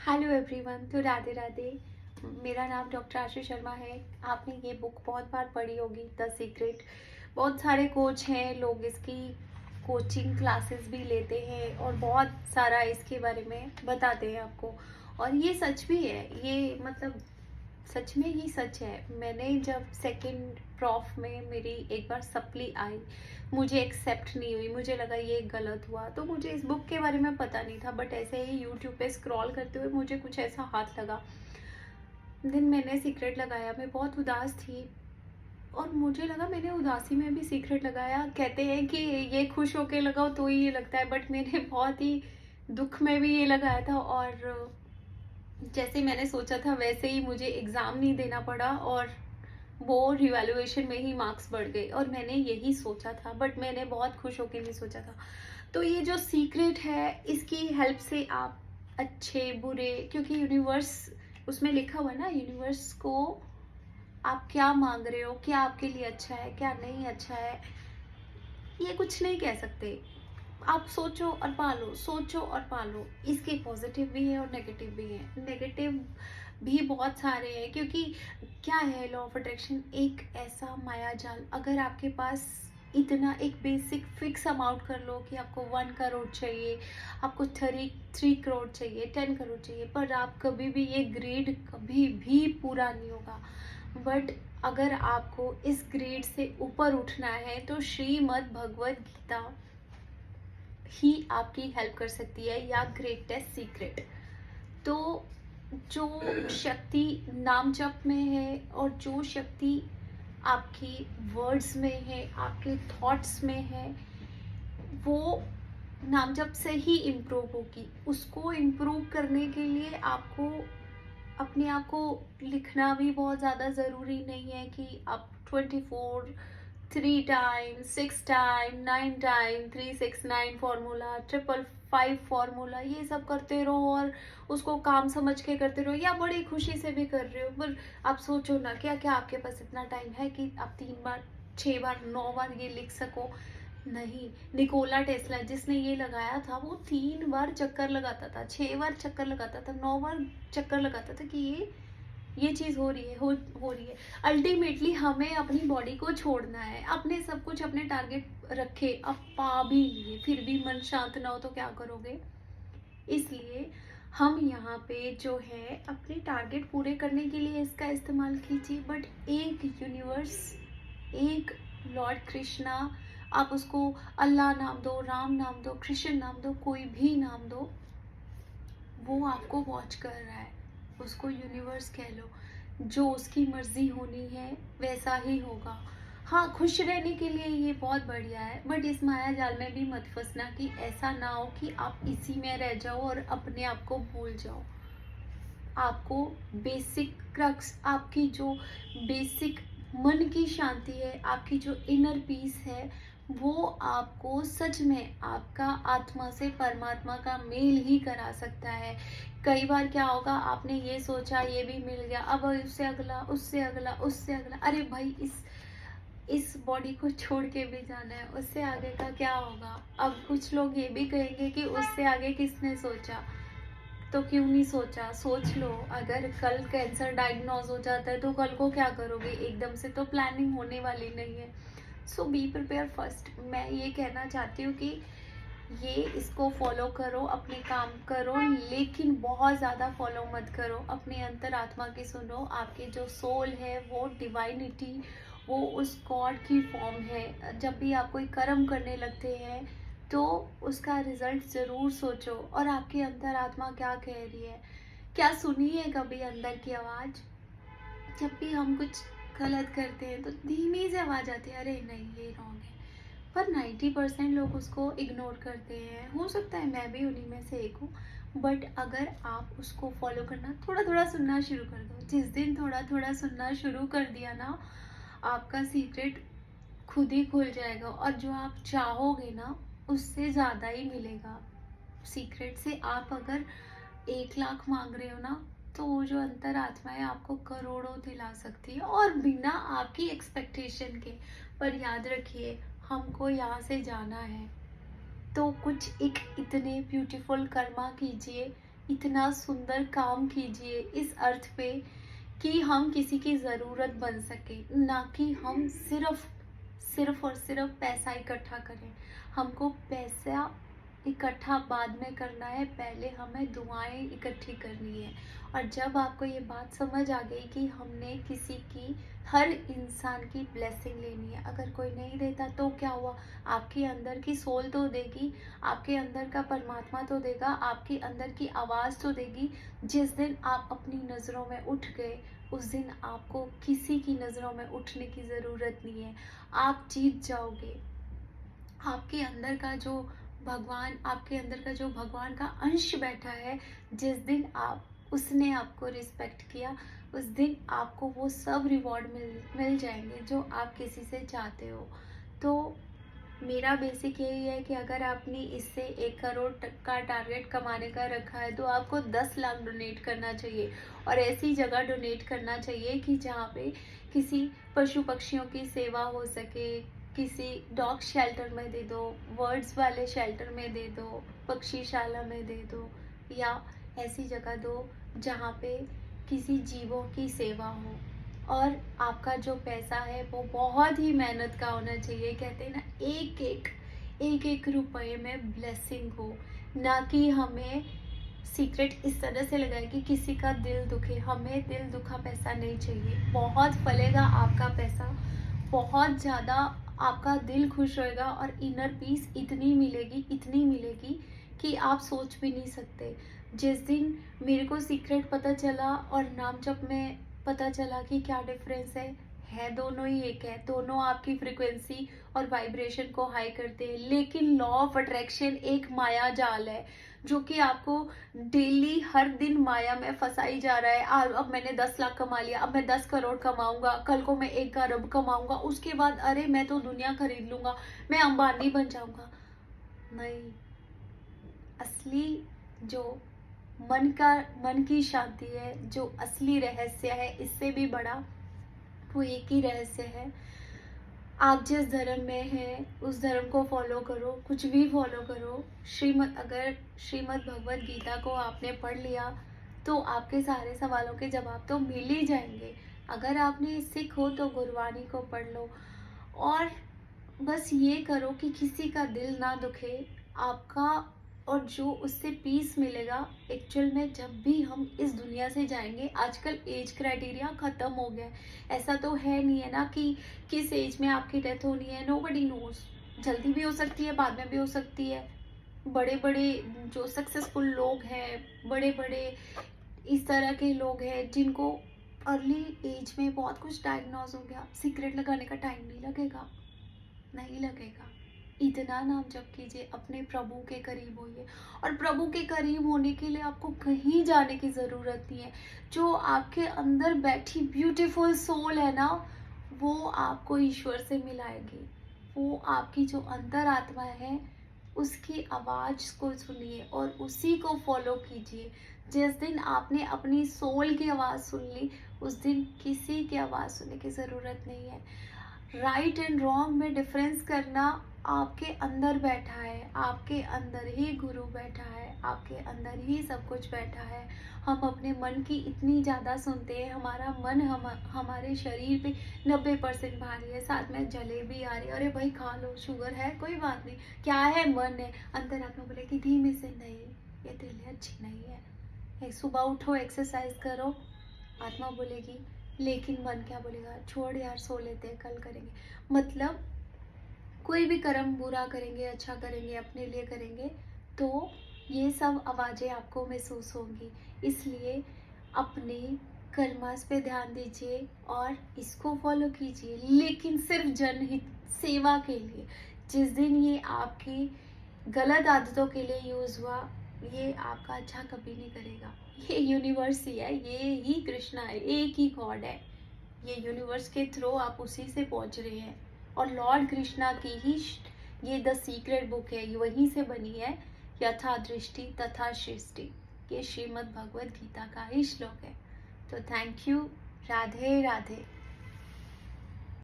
Hello everyone. तो राधे राधे। मेरा नाम डॉक्टर आशु शर्मा है। आपने ये बुक बहुत बार पढ़ी होगी, द सीक्रेट। बहुत सारे कोच हैं, लोग इसकी कोचिंग क्लासेस भी लेते हैं और बहुत सारा इसके बारे में बताते हैं आपको। और ये सच भी है, ये मतलब सच में ही सच है। मैंने जब सेकंड प्रॉफ में मेरी एक बार सप्ली आई, मुझे एक्सेप्ट नहीं हुई, मुझे लगा ये गलत हुआ। तो मुझे इस बुक के बारे में पता नहीं था, बट ऐसे ही यूट्यूब पे स्क्रॉल करते हुए मुझे कुछ ऐसा हाथ लगा। दिन मैंने सीक्रेट लगाया, मैं बहुत उदास थी और मुझे लगा मैंने उदासी में भी सीक्रेट लगाया। कहते हैं कि ये खुश होके लगाओ तो ही ये लगता है, बट मैंने बहुत ही दुख में भी ये लगाया था। और जैसे मैंने सोचा था वैसे ही मुझे एग्ज़ाम नहीं देना पड़ा और वो रिवैल्यूएशन में ही मार्क्स बढ़ गए। और मैंने यही सोचा था, बट मैंने बहुत खुश होकर नहीं सोचा था। तो ये जो सीक्रेट है, इसकी हेल्प से आप अच्छे बुरे, क्योंकि यूनिवर्स उसमें लिखा हुआ है ना, यूनिवर्स को आप क्या मांग रहे हो, क्या आपके लिए अच्छा है, क्या नहीं अच्छा है, ये कुछ नहीं कह सकते। आप सोचो और पालो, सोचो और पालो। इसके पॉजिटिव भी है और नेगेटिव भी है। नेगेटिव भी बहुत सारे हैं, क्योंकि क्या है, लॉ ऑफ अट्रैक्शन एक ऐसा माया जाल। अगर आपके पास इतना एक बेसिक फिक्स अमाउंट कर लो कि आपको 1 करोड़ चाहिए, आपको 3 करोड़ चाहिए, 10 करोड़ चाहिए, पर आप कभी भी ये ग्रीड कभी भी पूरा नहीं होगा। बट अगर आपको इस ग्रेड से ऊपर उठना है तो श्रीमद् भगवत गीता ही आपकी हेल्प कर सकती है, या ग्रेटेस्ट सीक्रेट। तो जो शक्ति नाम जप में है और जो शक्ति आपकी वर्ड्स में है, आपके थॉट्स में है, वो नाम जप से ही इम्प्रूव होगी। उसको इम्प्रूव करने के लिए आपको अपने आप को लिखना भी बहुत ज़्यादा ज़रूरी नहीं है कि आप 24 3 time 6 time 9 time 369 formula 555 formula ये सब करते रहो और उसको काम समझ के करते रहो, या बड़ी खुशी से भी कर रहे हो। पर आप सोचो ना, क्या क्या आपके पास इतना टाइम है कि आप 3 बार 6 बार 9 बार ये लिख सको? नहीं। निकोला टेस्ला जिसने ये लगाया था, वो 3 बार चक्कर लगाता था, 6 बार चक्कर लगाता था, 9 बार चक्कर लगाता था कि ये चीज़ हो रही है, हो रही है। अल्टीमेटली हमें अपनी बॉडी को छोड़ना है, अपने सब कुछ अपने टारगेट रखे, अब पा भी लिए फिर भी मन शांत ना हो तो क्या करोगे? इसलिए हम यहाँ पे जो है अपने टारगेट पूरे करने के लिए इसका इस्तेमाल कीजिए। बट एक यूनिवर्स, एक लॉर्ड कृष्णा, आप उसको अल्लाह नाम दो, राम नाम दो, कृष्ण नाम दो, कोई भी नाम दो, वो आपको वॉच कर रहा है। उसको यूनिवर्स कह लो। जो उसकी मर्जी होनी है वैसा ही होगा। हाँ, खुश रहने के लिए ये बहुत बढ़िया है, बट इस माया जाल में भी मत फंसना कि ऐसा ना हो कि आप इसी में रह जाओ और अपने आप को भूल जाओ। आपको बेसिक क्रक्स, आपकी जो बेसिक मन की शांति है, आपकी जो इनर पीस है, वो आपको सच में आपका आत्मा से परमात्मा का मेल ही करा सकता है। कई बार क्या होगा, आपने ये सोचा ये भी मिल गया, अब उससे अगला, उससे अगला, उससे अगला। अरे भाई, इस बॉडी को छोड़ के भी जाना है, उससे आगे का क्या होगा? अब कुछ लोग ये भी कहेंगे कि उससे आगे किसने सोचा? तो क्यों नहीं सोचा? सोच लो। अगर कल कैंसर डायग्नोज हो जाता है तो कल को क्या करोगे? एकदम से तो प्लानिंग होने वाली नहीं है। सो बी प्रिपेयर फर्स्ट। मैं ये कहना चाहती हूँ कि ये इसको फॉलो करो, अपने काम करो, लेकिन बहुत ज़्यादा फॉलो मत करो। अपने अंतर आत्मा की सुनो। आपकी जो सोल है वो डिवाइनिटी, वो उस गॉड की फॉर्म है। जब भी आप कोई कर्म करने लगते हैं तो उसका रिजल्ट ज़रूर सोचो। और आपके अंतर आत्मा क्या कह रही है? क्या सुनी है कभी अंदर की आवाज़? जब भी हम कुछ गलत करते हैं तो धीमी से आवाज़ आती है, अरे नहीं ये रॉन्ग है। पर 90% लोग उसको इग्नोर करते हैं। हो सकता है मैं भी उन्हीं में से एक हूँ। बट अगर आप उसको फॉलो करना, थोड़ा थोड़ा सुनना शुरू कर दो। जिस दिन थोड़ा थोड़ा सुनना शुरू कर दिया ना, आपका सीक्रेट खुद ही खुल जाएगा और जो आप चाहोगे ना उससे ज़्यादा ही मिलेगा। सीक्रेट से आप अगर 1 लाख मांग रहे हो ना, तो वो जो अंतर आत्मा है आपको करोड़ों दिला सकती है, और बिना आपकी एक्सपेक्टेशन के। पर याद रखिए, हमको यहाँ से जाना है तो कुछ एक इतने ब्यूटीफुल कर्मा कीजिए इतना सुंदर काम कीजिए इस अर्थ पे कि हम किसी की ज़रूरत बन सके, ना कि हम सिर्फ और सिर्फ पैसा इकट्ठा करें। हमको पैसा इकट्ठा बाद में करना है, पहले हमें दुआएं इकट्ठी करनी है। और जब आपको ये बात समझ आ गई कि हमने किसी की, हर इंसान की ब्लेसिंग लेनी है, अगर कोई नहीं देता तो क्या हुआ, आपके अंदर की सोल तो देगी, आपके अंदर का परमात्मा तो देगा, आपके अंदर की आवाज़ तो देगी। जिस दिन आप अपनी नज़रों में उठ गए, उस दिन आपको किसी की नज़रों में उठने की ज़रूरत नहीं है। आप जीत जाओगे। आपके अंदर का जो आपके अंदर का जो भगवान का अंश बैठा है, जिस दिन उसने आपको रिस्पेक्ट किया, उस दिन आपको वो सब रिवॉर्ड मिल जाएंगे जो आप किसी से चाहते हो। तो मेरा बेसिक यही है कि अगर आपने इससे 1 करोड़ का टारगेट कमाने का रखा है, तो आपको 10 लाख डोनेट करना चाहिए। और ऐसी जगह डोनेट करना चाहिए कि जहाँ पे किसी पशु पक्षियों की सेवा हो सके। किसी डॉग शेल्टर में दे दो, वर्ड्स वाले शेल्टर में दे दो, पक्षीशाला में दे दो, या ऐसी जगह दो जहाँ पे किसी जीवों की सेवा हो। और आपका जो पैसा है वो बहुत ही मेहनत का होना चाहिए। कहते हैं ना, एक एक रुपए में ब्लेसिंग हो, ना कि हमें सीक्रेट इस तरह से लगाए कि किसी का दिल दुखे। हमें दिल दुखा पैसा नहीं चाहिए। बहुत फलेगा आपका पैसा, बहुत ज़्यादा आपका दिल खुश होएगा, और इनर पीस इतनी मिलेगी कि आप सोच भी नहीं सकते। जिस दिन मेरे को सीक्रेट पता चला और नाम जप में पता चला कि क्या डिफरेंस है दोनों ही एक है। दोनों आपकी फ्रिक्वेंसी और वाइब्रेशन को हाई करते हैं, लेकिन लॉ ऑफ अट्रैक्शन एक माया जाल है जो कि आपको डेली हर दिन माया में फंसाई जा रहा है। अब मैंने 10 लाख कमा लिया, अब मैं 10 करोड़ कमाऊंगा, कल को मैं 1 अरब कमाऊंगा, उसके बाद अरे मैं तो दुनिया खरीद लूंगा, मैं अंबानी बन जाऊंगा। नहीं, असली जो मन की शांति है, जो असली रहस्य है, इससे भी बड़ा वो एक ही रहस्य है। आप जिस धर्म में हैं उस धर्म को फॉलो करो, कुछ भी फॉलो करो। अगर श्रीमद् भगवत गीता को आपने पढ़ लिया तो आपके सारे सवालों के जवाब तो मिल ही जाएंगे। अगर आपने सिख हो तो गुरबानी को पढ़ लो, और बस ये करो कि किसी का दिल ना दुखे आपका। और जो उससे पीस मिलेगा एक्चुअल में, जब भी हम इस दुनिया से जाएंगे। आजकल एज क्राइटेरिया ख़त्म हो गया है। ऐसा तो है नहीं है ना कि किस एज में आपकी डेथ होनी है। नोबडी नोज, जल्दी भी हो सकती है, बाद में भी हो सकती है। बड़े बड़े जो सक्सेसफुल लोग हैं, बड़े बड़े इस तरह के लोग हैं जिनको अर्ली एज में बहुत कुछ डायग्नोज हो गया, सिगरेट लगाने का टाइम नहीं लगेगा। इतना नाम जप कीजिए, अपने प्रभु के करीब होइए। और प्रभु के करीब होने के लिए आपको कहीं जाने की ज़रूरत नहीं है। जो आपके अंदर बैठी ब्यूटीफुल सोल है ना, वो आपको ईश्वर से मिलाएगी। वो आपकी जो अंतर आत्मा है, उसकी आवाज़ को सुनिए और उसी को फॉलो कीजिए। जिस दिन आपने अपनी सोल की आवाज़ सुन ली, उस दिन किसी की आवाज़ सुनने की ज़रूरत नहीं है। राइट एंड रॉन्ग में डिफरेंस करना आपके अंदर बैठा है, आपके अंदर ही गुरु बैठा है, आपके अंदर ही सब कुछ बैठा है। हम अपने मन की इतनी ज़्यादा सुनते हैं, हमारा मन हमारे शरीर पे 90% भारी है, साथ में जलेबी आ रही है, अरे भाई खा लो, शुगर है कोई बात नहीं, क्या है मन है। अंतरात्मा बोलेगी धीमे से, नहीं ये दिल है, अच्छी नहीं है। सुबह उठो, एक्सरसाइज करो, आत्मा बोलेगी। लेकिन मन क्या बोलेगा, छोड़ यार, सो लेते हैं, कल करेंगे। मतलब कोई भी कर्म बुरा करेंगे, अच्छा करेंगे, अपने लिए करेंगे, तो ये सब आवाज़ें आपको महसूस होंगी। इसलिए अपने कर्मास पे ध्यान दीजिए और इसको फॉलो कीजिए, लेकिन सिर्फ जनहित सेवा के लिए। जिस दिन ये आपकी गलत आदतों के लिए यूज़ हुआ, ये आपका अच्छा कभी नहीं करेगा। ये यूनिवर्स ही है, ये ही कृष्णा है, एक ही गॉड है। ये यूनिवर्स के थ्रू आप उसी से पहुंच रहे हैं। और लॉर्ड कृष्णा की ही ये द सीक्रेट बुक है, ये वहीं से बनी है। यथा दृष्टि तथा सृष्टि, ये श्रीमद् भगवत गीता का ही श्लोक है। तो थैंक यू। राधे राधे।